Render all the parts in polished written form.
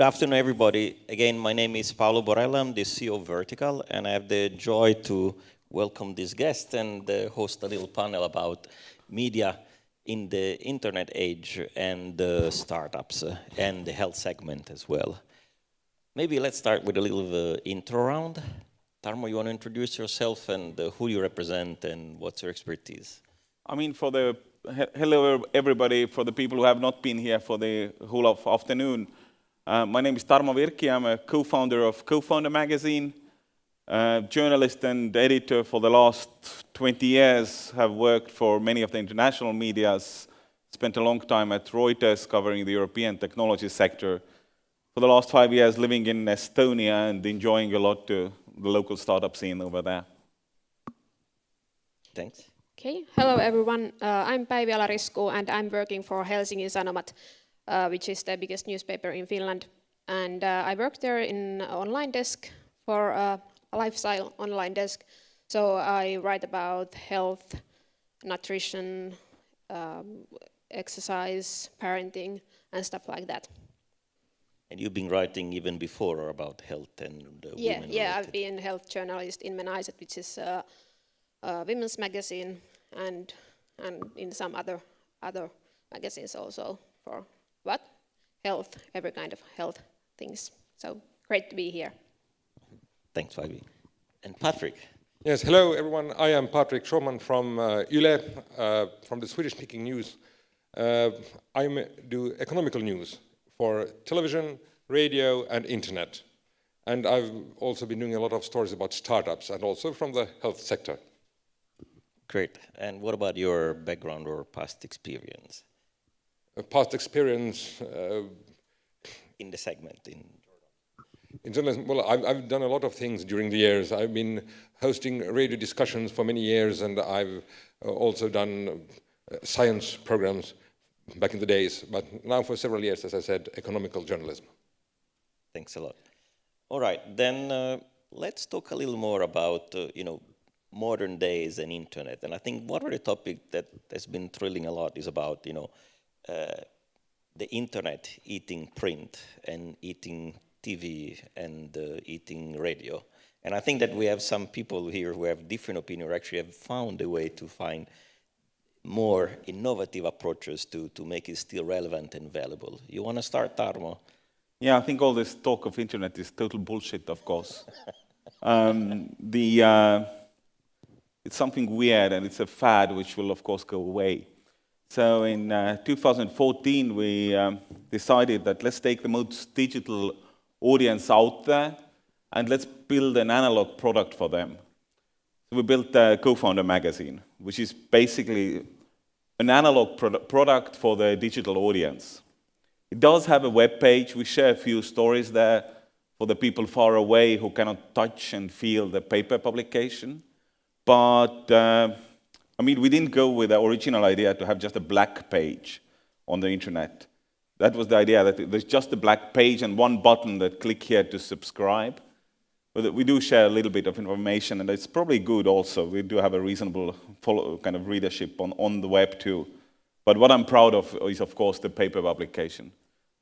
Good afternoon, everybody. Again, my name is Paolo Borella. I'm the CEO of Vertical, and I have the joy to welcome this guest and host a little panel about media in the internet age and startups and the health segment as well. Maybe let's start with a little intro round. Tarmo, you want to introduce yourself and who you represent and what's your expertise? I mean, hello everybody, for the people who have not been here for the whole of afternoon. My name is Tarmo Virki. I'm a co-founder of CoFounder magazine, journalist and editor for the last 20 years, have worked for many of the international medias, spent a long time at Reuters covering the European technology sector. For the last 5 years living in Estonia and enjoying a lot the local startup scene over there. Thanks. Okay, hello everyone. I'm Päivi Ala-Risku and I'm working for Helsingin Sanomat, which is the biggest newspaper in Finland. And I work there in online desk for a lifestyle online desk. So I write about health, nutrition, exercise, parenting, and stuff like that. And you've been writing even before about health and women. Yeah, I've been health journalist in Menaiset, which is a women's magazine, and in some other magazines also for health, every kind of health things. So great to be here. Thanks, Päivi. And Patrik. Yes, hello everyone. I am Patrik Schuman from Yle, from the Swedish-speaking news. I do economical news for television, radio, and internet. And I've also been doing a lot of stories about startups and also from the health sector. Great. And what about your background or past experience? Past experience in the segment? In journalism, well, I've done a lot of things during the years. I've been hosting radio discussions for many years, and I've also done science programs back in the days. But now for several years, as I said, economical journalism. Thanks a lot. All right, then let's talk a little more about modern days and internet. And I think one of the topics that has been thrilling a lot is about the internet eating print and eating TV and eating radio. And I think that we have some people here who have different opinions, or actually have found a way to find more innovative approaches to make it still relevant and valuable. You want to start, Tarmo? Yeah, I think all this talk of internet is total bullshit, of course. It's something weird and it's a fad which will, of course, go away. So in 2014, we decided that let's take the most digital audience out there and let's build an analog product for them. So we built a CoFounder magazine, which is basically an analog product for the digital audience. It does have a web page. We share a few stories there for the people far away who cannot touch and feel the paper publication. But, we didn't go with the original idea to have just a black page on the internet. That was the idea, that there's just a black page and one button that click here to subscribe. But we do share a little bit of information, and it's probably good also. We do have a reasonable kind of readership on the web too. But what I'm proud of is, of course, the paper publication.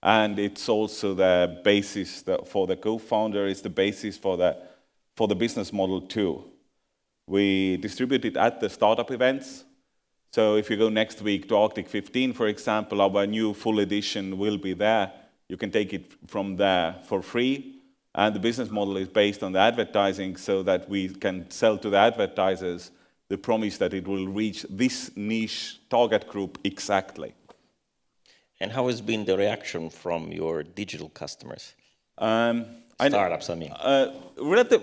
And it's also the basis for the CoFounder, it's the basis for the business model too. We distribute it at the startup events. So if you go next week to Arctic 15, for example, our new full edition will be there. You can take it from there for free. And the business model is based on the advertising so that we can sell to the advertisers the promise that it will reach this niche target group exactly. And how has been the reaction from your digital customers? Startups, I mean.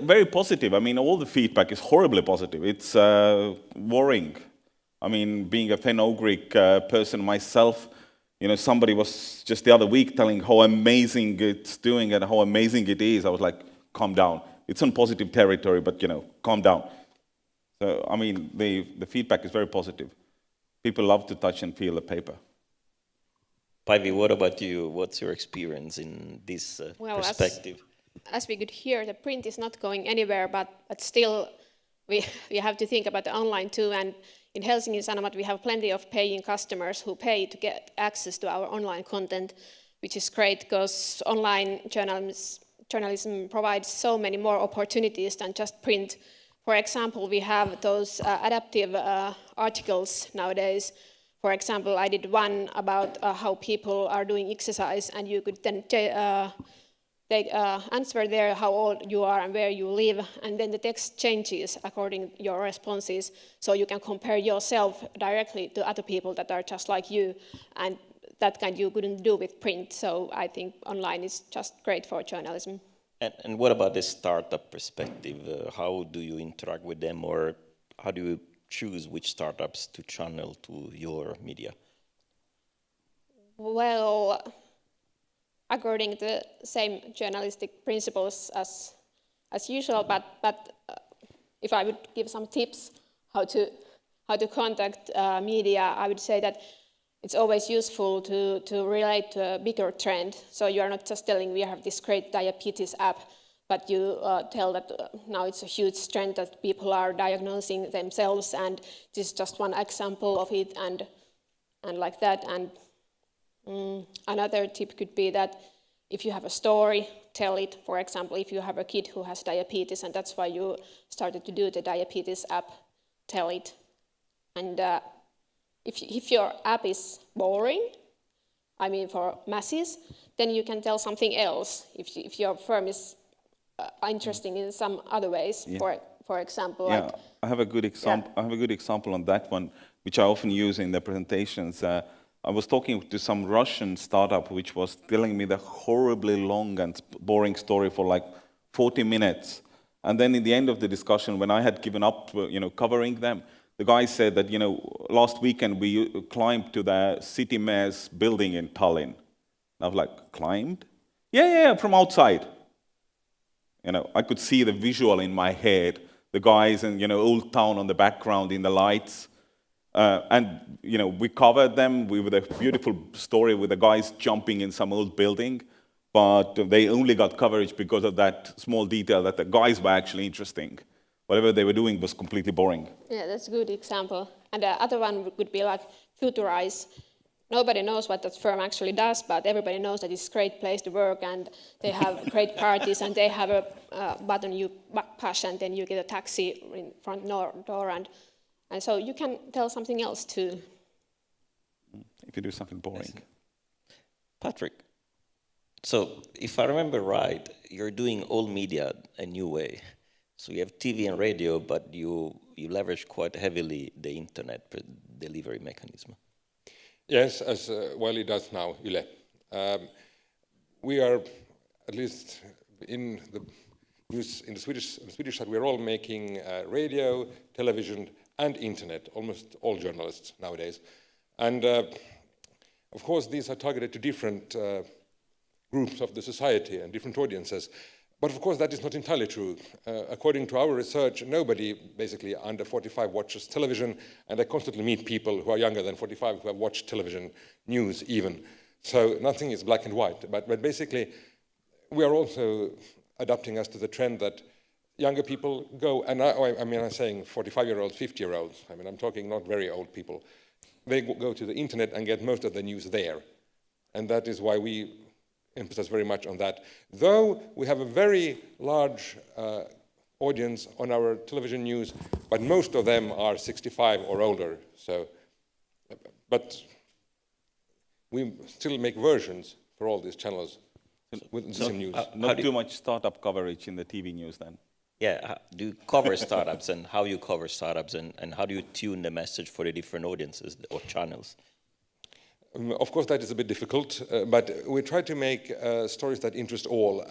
Very positive. All the feedback is horribly positive. It's worrying. Being a Fen-Ugric person myself, somebody was just the other week telling how amazing it's doing and how amazing it is. I was like, calm down. It's on positive territory, but, calm down. So, the feedback is very positive. People love to touch and feel the paper. Päivi, what about you? What's your experience in this perspective? As we could hear, the print is not going anywhere, but still we have to think about the online too. And in Helsingin Sanomat, we have plenty of paying customers who pay to get access to our online content. which is great because online journalism provides so many more opportunities than just print. For example, we have those adaptive articles nowadays. For example, I did one about how people are doing exercise, and you could then answer there how old you are and where you live, and then the text changes according to your responses, so you can compare yourself directly to other people that are just like you, and that kind you couldn't do with print. So I think online is just great for journalism. And what about the startup perspective? How do you interact with them, or how do you choose which startups to channel to your media? Well, according to the same journalistic principles as usual, but if I would give some tips how to contact media, I would say that it's always useful to relate to a bigger trend. So you are not just telling we have this great diabetes app, but you tell that now it's a huge trend that people are diagnosing themselves, and this is just one example of it, and like that. And another tip could be that if you have a story, tell it. For example, if you have a kid who has diabetes and that's why you started to do the diabetes app, tell it. And if your app is boring, I mean for masses, then you can tell something else. If your firm is interesting in some other ways, for example. Yeah, like, I have a good example. I have a good example on that one, which I often use in the presentations. I was talking to some Russian startup which was telling me the horribly long and boring story for like 40 minutes. And then in the end of the discussion, when I had given up, covering them, the guy said that, last weekend we climbed to the city mayor's building in Tallinn. I was like, climbed? Yeah, from outside. I could see the visual in my head, the guys and, old town on the background in the lights. And we covered them with a beautiful story with the guys jumping in some old building, but they only got coverage because of that small detail that the guys were actually interesting. Whatever they were doing was completely boring. Yeah, that's a good example. And the other one would be like Futurize. Nobody knows what that firm actually does, but everybody knows that it's a great place to work, and they have great parties, and they have a button you push, and then you get a taxi in front door, and so you can tell something else too. If you do something boring. Yes. Patrik, so if I remember right, you're doing all media a new way. So you have TV and radio, but you leverage quite heavily the internet delivery mechanism. Yes, as Wiley does now, Yle. We are, at least in the news, in the Swedish side, we are all making radio, television, and internet, almost all journalists nowadays. And of course, these are targeted to different groups of the society and different audiences. But of course, that is not entirely true. According to our research, nobody basically under 45 watches television, and I constantly meet people who are younger than 45 who have watched television news even. So nothing is black and white. But basically, we are also adapting us to the trend that younger people go, and I'm saying 45-year-olds, 50-year-olds, I'm talking not very old people. They go to the internet and get most of the news there. And that is why we emphasize very much on that. Though we have a very large audience on our television news, but most of them are 65 or older. So, but we still make versions for all these channels with the same news. Not too much startup coverage in the TV news then. Yeah, do you cover startups, and how you cover startups, and how do you tune the message for the different audiences or channels? Of course, that is a bit difficult, but we try to make stories that interest all.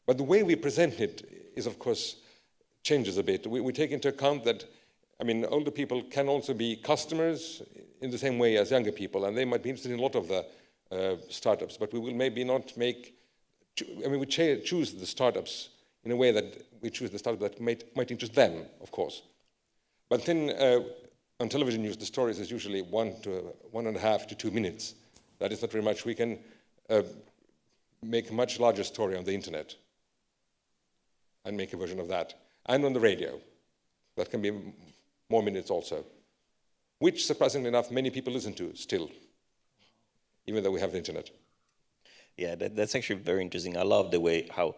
But the way we present it is, of course, changes a bit. We take into account that, older people can also be customers in the same way as younger people, and they might be interested in a lot of the startups. But we will maybe not make. We choose the startups in a way that we choose the startup that might interest them, of course. But then. On television news, the stories is usually 1 to 1.5 to 2 minutes. That is not very much. We can make a much larger story on the internet and make a version of that. And on the radio, that can be more minutes also, which, surprisingly enough, many people listen to still, even though we have the internet. Yeah, that's actually very interesting. I love the way how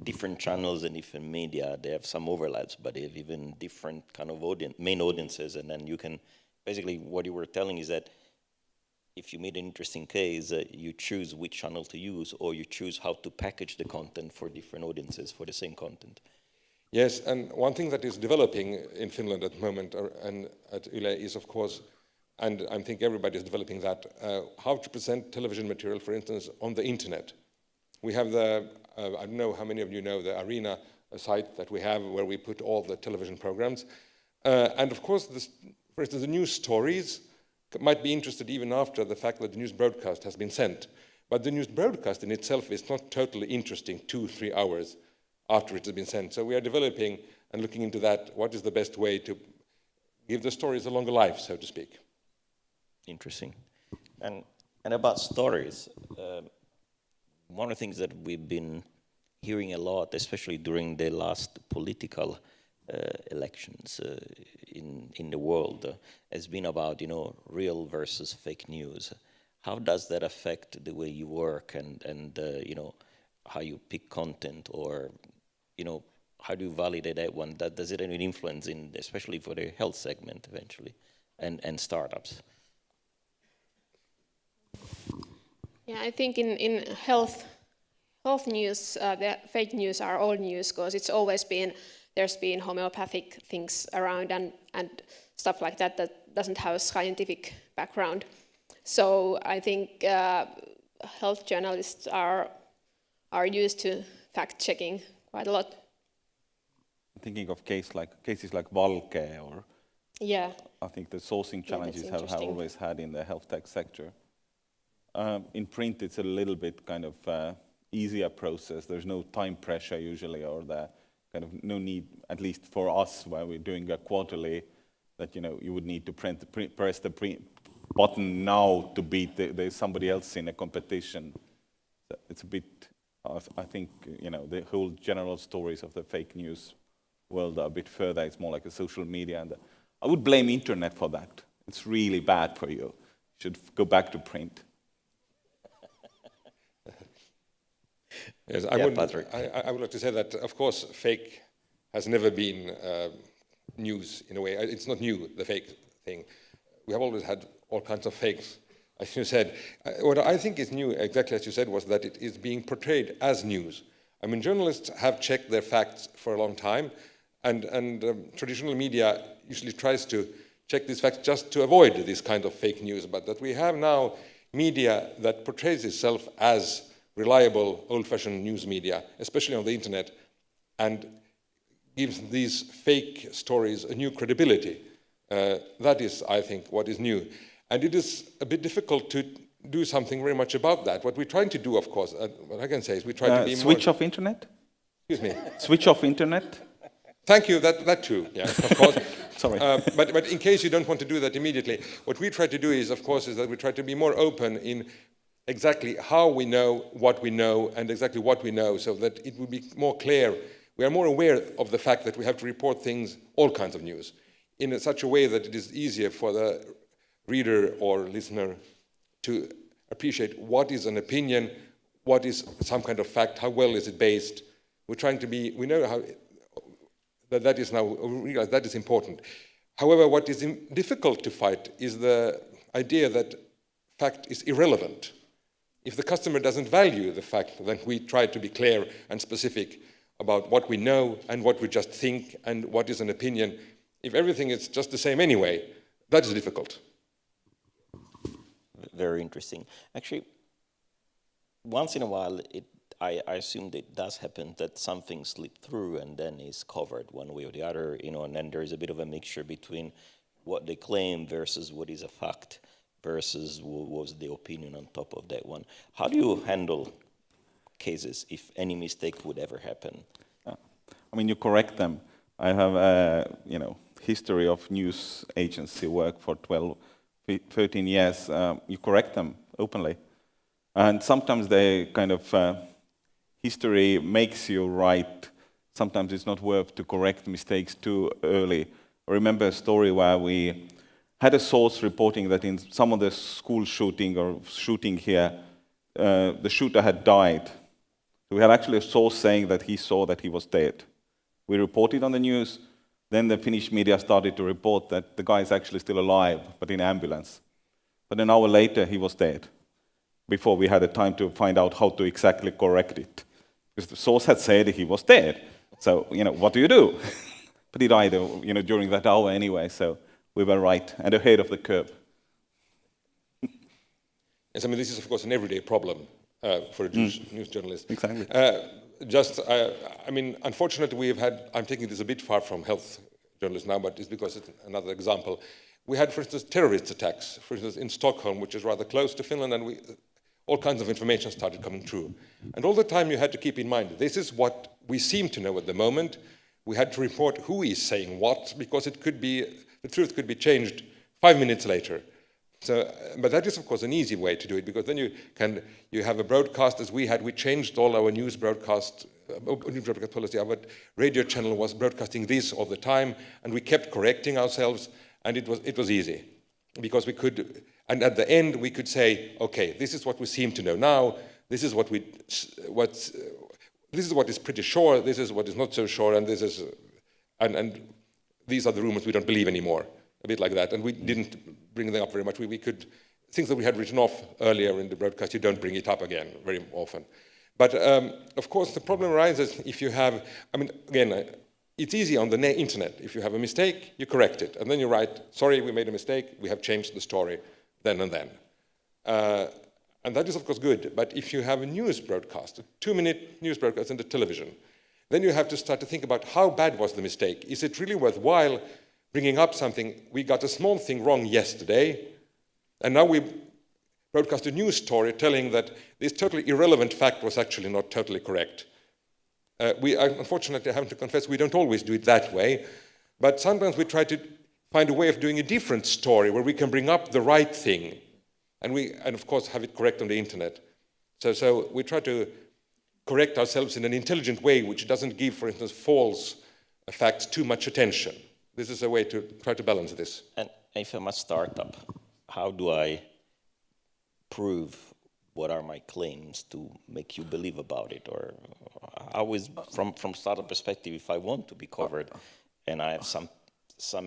different channels and different media, they have some overlaps, but they have even different kind of main audiences. And then you can, basically what you were telling is that if you made an interesting case, you choose which channel to use, or you choose how to package the content for different audiences for the same content. Yes, and one thing that is developing in Finland at the moment and at Yle is, of course, and I think everybody is developing that, how to present television material, for instance, on the internet. We have the, I don't know how many of you know the Arena site that we have where we put all the television programs. And of course, for instance, the news stories might be interested even after the fact that the news broadcast has been sent. But the news broadcast in itself is not totally interesting 2-3 hours after it has been sent. So we are developing and looking into that, what is the best way to give the stories a longer life, so to speak. Interesting. And about stories, one of the things that we've been hearing a lot, especially during the last political elections in the world, has been about, real versus fake news. How does that affect the way you work and how you pick content, or, how do you validate that one? Does it have any influence in, especially for the health segment eventually, and startups? Yeah, I think in health news, the fake news are old news, because it's always been, there's been homeopathic things around and stuff like that doesn't have a scientific background. So I think health journalists are used to fact checking quite a lot. Thinking of cases like Valke, or yeah, I think the sourcing challenges have always had in the health tech sector. In print, it's a little bit kind of easier process. There's no time pressure usually, or the kind of no need, at least for us, where we're doing a quarterly, that you would need to press the print button now to beat there's somebody else in a competition. So it's a bit, I think, the whole general stories of the fake news world are a bit further. It's more like a social media, and I would blame internet for that. It's really bad for you. You should go back to print. Yes, Patrik. I would like to say that, of course, fake has never been news in a way. It's not new, the fake thing. We have always had all kinds of fakes, as you said. What I think is new, exactly as you said, was that it is being portrayed as news. I mean, journalists have checked their facts for a long time, and traditional media usually tries to check these facts just to avoid this kind of fake news. But that we have now media that portrays itself as reliable, old-fashioned news media, especially on the internet, and gives these fake stories a new credibility. That is, I think, what is new. And it is a bit difficult to do something very much about that. What we're trying to do, of course, what I can say is we try to be switch off internet? Excuse me? Switch off internet? Thank you, that too, yeah, of course. Sorry. But in case you don't want to do that immediately, what we try to do is, of course, is that we try to be more open in exactly how we know what we know and exactly what we know, so that it will be more clear. We are more aware of the fact that we have to report things, all kinds of news, in such a way that it is easier for the reader or listener to appreciate what is an opinion, what is some kind of fact, how well is it based. We're trying to be, we know how, that is now, we realize that is important. However, what is difficult to fight is the idea that fact is irrelevant. If the customer doesn't value the fact, then we try to be clear and specific about what we know and what we just think and what is an opinion. If everything is just the same anyway, that is difficult. Very interesting. Actually, once in a while, I assume that it does happen that something slipped through and then is covered one way or the other, and then there's a bit of a mixture between what they claim versus what is a fact versus what was the opinion on top of that one. How do you handle cases if any mistake would ever happen? I mean, you correct them. I have a history of news agency work for 13 years. You correct them openly. And sometimes they kind of, history makes you right. Sometimes it's not worth to correct mistakes too early. I remember a story where we had a source reporting that in some of the school shooting or shooting here, the shooter had died. So we had actually a source saying that he saw that he was dead. We reported on the news. Then the Finnish media started to report that the guy is actually still alive, but in ambulance. But an hour later, he was dead, before we had the time to find out how to exactly correct it. Because the source had said he was dead. So, what do you do? But he died, during that hour anyway, so we were right and ahead of the curve. Yes, I mean, this is, of course, an everyday problem for a news journalist. Exactly. I mean, unfortunately, I'm taking this a bit far from health journalists now, but it's because it's another example. We had, for instance, terrorist attacks, for instance, in Stockholm, which is rather close to Finland, and all kinds of information started coming through. And all the time you had to keep in mind, this is what we seem to know at the moment. We had to report who is saying what, because the truth could be changed 5 minutes later. So, but that is, of course, an easy way to do it, because then you have a broadcast, as we had. We changed all our news broadcast policy. Our radio channel was broadcasting this all the time, and we kept correcting ourselves, and it was easy, because we could. And at the end, we could say, okay, this is what we seem to know now. This is what is pretty sure. This is what is not so sure, and and these are the rumors we don't believe anymore. A bit like that, and we didn't bring them up very much. We could, things that we had written off earlier in the broadcast, you don't bring it up again very often. But of course, the problem arises if you have, I mean, again, it's easy on the internet. If you have a mistake, you correct it, and then you write, sorry, we made a mistake, we have changed the story then and then. And that is, of course, good. But if you have a news broadcast, a 2-minute news broadcast on the television, then you have to start to think about how bad was the mistake. Is it really worthwhile bringing up something? We got a small thing wrong yesterday, and now we broadcast a news story telling that this totally irrelevant fact was actually not totally correct. We unfortunately have to confess we don't always do it that way, but sometimes we try to find a way of doing a different story where we can bring up the right thing, and of course have it correct on the internet. So we try to correct ourselves in an intelligent way which doesn't give, for instance, false facts too much attention. This is a way to try to balance this. And if I'm a startup, how do I prove what are my claims to make you believe about it? Or how is, from startup perspective, if I want to be covered and I have some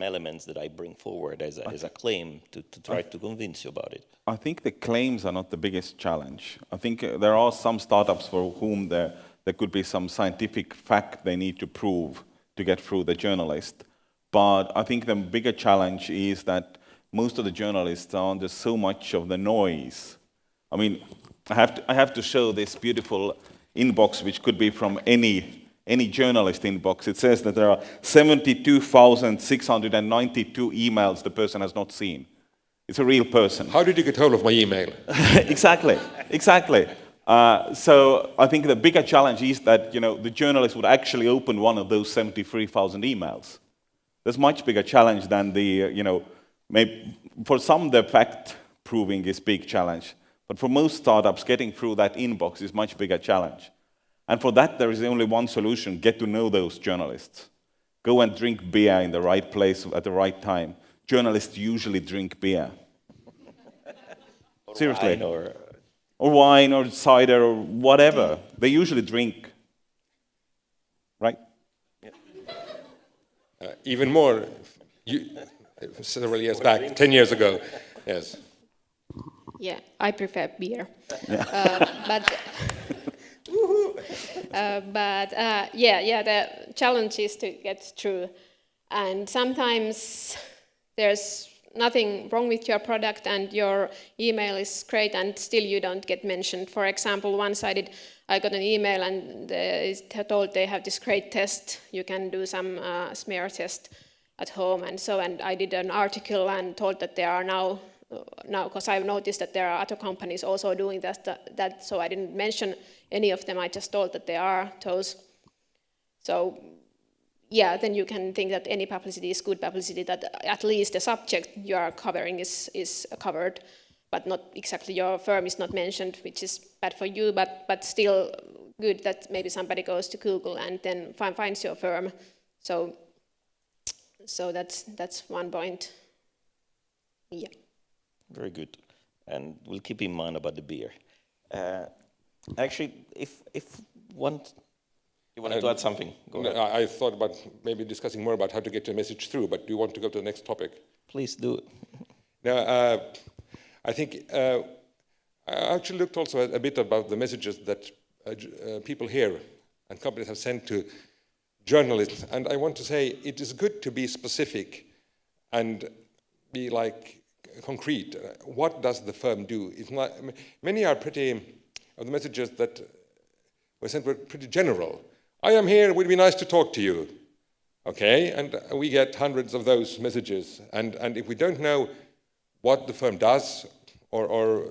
elements that I bring forward as a claim to try to convince you about it? I think the claims are not the biggest challenge. I think there are some startups for whom there could be some scientific fact they need to prove to get through the journalist. But I think the bigger challenge is that most of the journalists are under so much of the noise. I mean, I have to show this beautiful inbox, which could be from any journalist inbox. It says that there are 72,692 emails the person has not seen. It's a real person. How did you get hold of my email? Exactly. So I think the bigger challenge is that the journalist would actually open one of those 73,000 emails. There's much bigger challenge than maybe for some the fact proving is big challenge, but for most startups getting through that inbox is much bigger challenge. And for that there is only one solution: get to know those journalists. Go and drink beer in the right place at the right time. Journalists usually drink beer. Seriously. Or wine or cider or whatever. They usually drink. Right? Even more, several years back, 10 years ago, yes. Yeah, I prefer beer. Yeah. The challenge is to get through. And sometimes there's nothing wrong with your product and your email is great and still you don't get mentioned. For example, once I got an email and they told they have this great test. You can do some smear test at home and I did an article and told that there are now because I've noticed that there are other companies also doing that, so I didn't mention any of them. I just told that there are those. So yeah, then you can think that any publicity is good publicity, that at least the subject you are covering is covered, but not exactly your firm is not mentioned, which is bad for you, but still good that maybe somebody goes to Google and then finds your firm. So that's one point. Yeah. Very good. And we'll keep in mind about the beer. Actually, if one, you wanted to add something? Go ahead. I thought about maybe discussing more about how to get your message through, but do you want to go to the next topic? Please do. Now, I think I actually looked also a bit about the messages that people here and companies have sent to journalists, and I want to say it is good to be specific and be like concrete. What does the firm do? It's not, many are pretty, of the messages that were sent were pretty general. I am here, it would be nice to talk to you. Okay, and we get hundreds of those messages, and if we don't know what the firm does or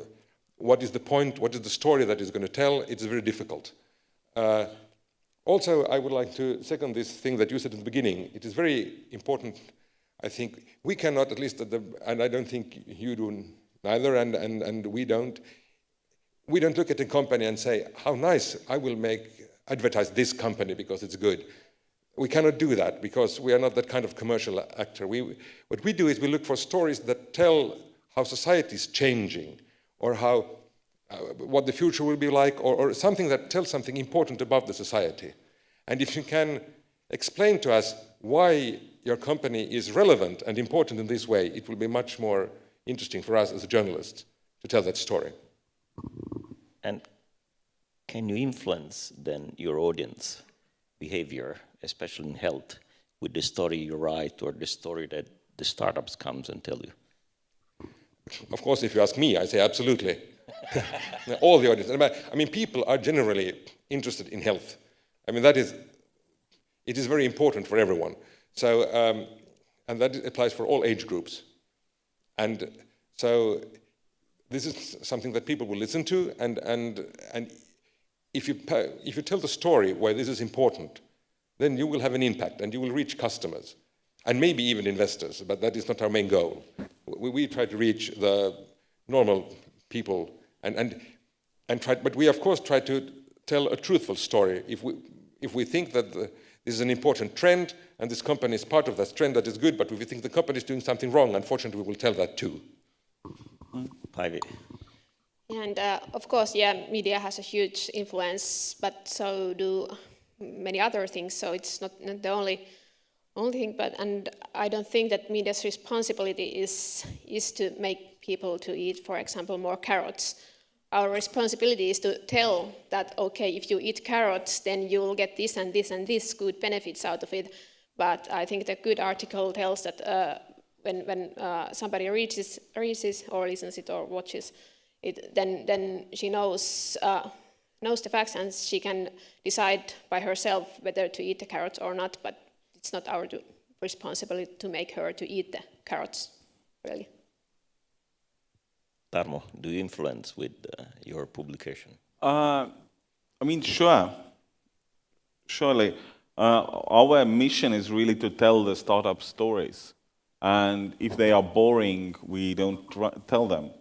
what is the point, what is the story that it's going to tell, it's very difficult. Also, I would like to second this thing that you said at the beginning. It is very important, I think. We cannot, at least, and I don't think you do neither, and we don't look at a company and say, how nice, I will advertise this company because it's good. We cannot do that because we are not that kind of commercial actor. What we do is we look for stories that tell how society is changing, or how what the future will be like, or something that tells something important about the society. And if you can explain to us why your company is relevant and important in this way, it will be much more interesting for us as a journalist to tell that story. And can you influence then your audience behavior, especially in health, with the story you write or the story that the startups comes and tell you? Of course, if you ask me, I say absolutely. All the audience. I mean, people are generally interested in health. I mean, it is very important for everyone. So, and that applies for all age groups. And so, this is something that people will listen to. And if you tell the story why this is important, then you will have an impact and you will reach customers and maybe even investors. But that is not our main goal. We try to reach the normal people but we of course try to tell a truthful story. If we think that this is an important trend and this company is part of that trend, that is good. But if we think the company is doing something wrong, unfortunately, we will tell that too. Päivi. And of course, yeah, media has a huge influence, but so do many other things. So it's not the only thing. And I don't think that media's responsibility is to make people to eat, for example, more carrots. Our responsibility is to tell that, okay, if you eat carrots, then you will get this and this and this good benefits out of it. But I think the good article tells that when somebody reads it or listens it or watches it, then she knows the facts and she can decide by herself whether to eat the carrots or not. But it's not our responsibility to make her to eat the carrots, really. Tarmo, do you influence with your publication? I mean, surely. Our mission is really to tell the startup stories. And if they are boring, we don't tell them.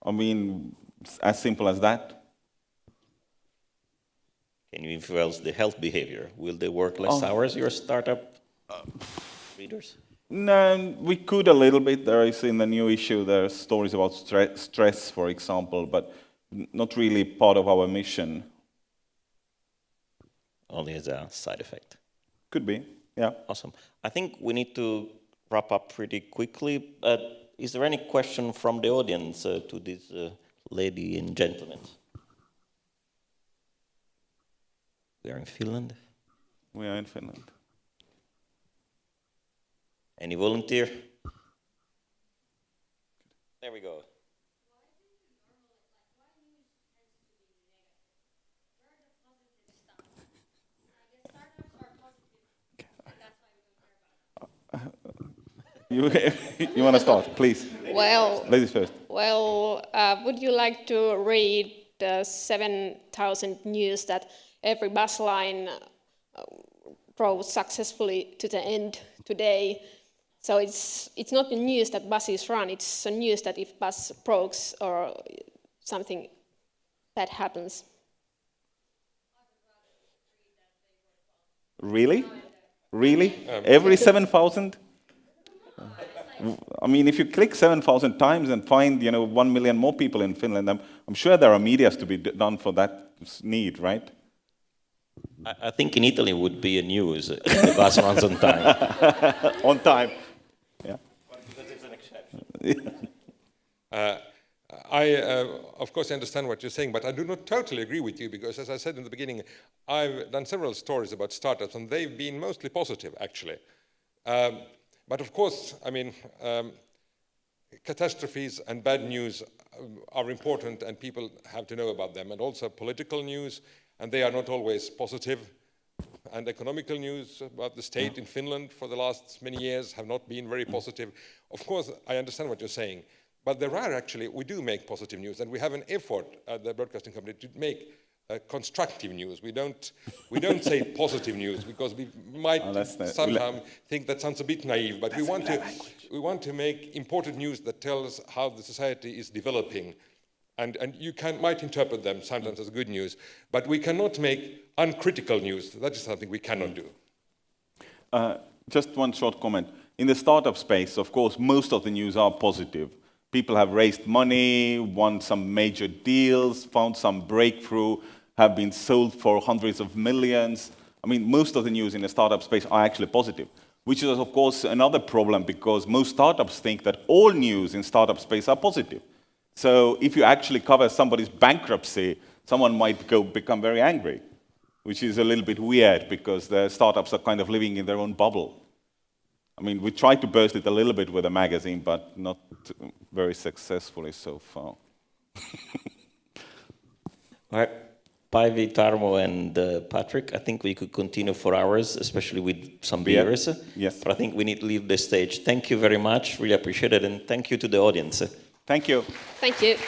I mean, it's as simple as that. Can you influence the health behavior? Will they work less hours, your startup readers? No, we could a little bit. There is in the new issue, there are stories about stress, for example, but not really part of our mission. Only as a side effect. Could be, yeah. Awesome. I think we need to wrap up pretty quickly. Is there any question from the audience to this lady and gentleman? We are in Finland. We are in Finland. Any volunteer? There we go. You want to start, please? Well, ladies first. Well, would you like to read the 7,000 news that every bus line drove successfully to the end today? So it's not the news that buses run, it's the news that if bus breaks or something bad happens. Really? Really? Every 7,000? I mean, if you click 7,000 times and find, 1 million more people in Finland, I'm sure there are medias to be done for that need, right? I think in Italy it would be a news if the bus runs on time. On time. Yeah. Because it's an exception. Of course, I understand what you're saying, but I do not totally agree with you because, as I said in the beginning, I've done several stories about startups, and they've been mostly positive, actually. But of course, I mean, catastrophes and bad news are important, and people have to know about them, and also political news, and they are not always positive. And economical news about the state in Finland for the last many years have not been very positive. Of course, I understand what you're saying. But there are actually, we do make positive news, and we have an effort at the broadcasting company to make constructive news. We don't say positive news because we might sometimes think that sounds a bit naive. But we want to make important news that tells how the society is developing, and you might interpret them sometimes as good news. But we cannot make uncritical news. That is something we cannot do. Just one short comment. In the startup space, of course, most of the news are positive. People have raised money, won some major deals, found some breakthrough, have been sold for hundreds of millions. I mean, most of the news in the startup space are actually positive, which is, of course, another problem because most startups think that all news in startup space are positive. So if you actually cover somebody's bankruptcy, someone might become very angry, which is a little bit weird because the startups are kind of living in their own bubble. I mean, we tried to burst it a little bit with a magazine, but not very successfully so far. All right, Päivi, Tarmo, and Patrik, I think we could continue for hours, especially with some beers. Yes. But I think we need to leave the stage. Thank you very much. Really appreciate it. And thank you to the audience. Thank you. Thank you.